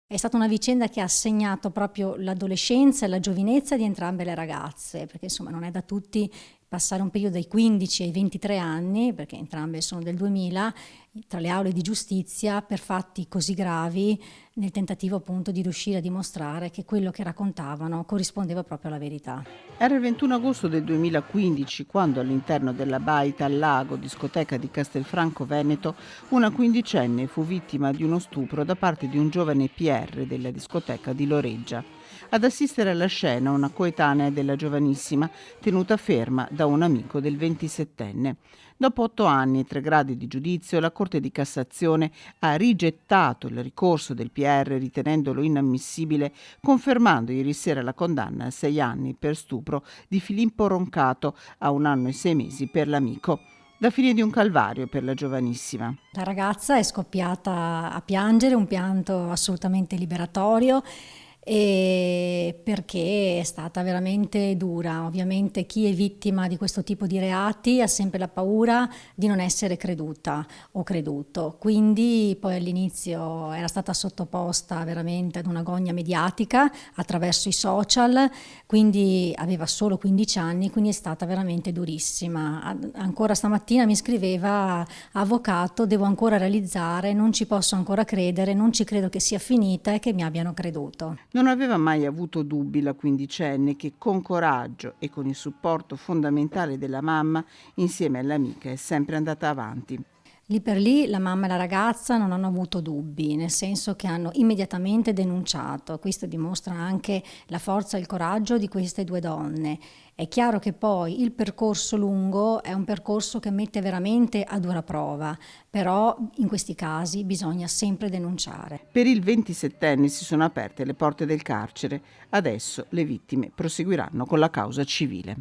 È stata una vicenda che ha segnato proprio l'adolescenza e la giovinezza di entrambe le ragazze, perché insomma non è da tutti passare un periodo dai 15 ai 23 anni, perché entrambe sono del 2000, tra le aule di giustizia per fatti così gravi, nel tentativo appunto di riuscire a dimostrare che quello che raccontavano corrispondeva proprio alla verità. Era il 21 agosto del 2015 quando all'interno della Baita al Lago, discoteca di Castelfranco Veneto, una quindicenne fu vittima di uno stupro da parte di un giovane PR della discoteca di Loreggia. Ad assistere alla scena una coetanea della giovanissima, tenuta ferma da un amico del 27enne. Dopo 8 anni e 3 gradi di giudizio, la Corte di Cassazione ha rigettato il ricorso del PR ritenendolo inammissibile, confermando ieri sera la condanna a 6 anni per stupro di Filippo Roncato, a 1 anno e 6 mesi per l'amico. La fine di un calvario per la giovanissima. La ragazza è scoppiata a piangere, un pianto assolutamente liberatorio, e perché è stata veramente dura. Ovviamente chi è vittima di questo tipo di reati ha sempre la paura di non essere creduta o creduto, quindi poi all'inizio era stata sottoposta veramente ad una gogna mediatica attraverso i social, quindi aveva solo 15 anni, quindi è stata veramente durissima. Ancora stamattina mi scriveva: avvocato, devo ancora realizzare, non ci posso ancora credere, non ci credo che sia finita e che mi abbiano creduto. Non aveva mai avuto dubbi la quindicenne che con coraggio e con il supporto fondamentale della mamma, insieme all'amica, è sempre andata avanti. Lì per lì la mamma e la ragazza non hanno avuto dubbi, nel senso che hanno immediatamente denunciato. Questo dimostra anche la forza e il coraggio di queste due donne. È chiaro che poi il percorso lungo è un percorso che mette veramente a dura prova, però in questi casi bisogna sempre denunciare. Per il 27enne si sono aperte le porte del carcere. Adesso le vittime proseguiranno con la causa civile.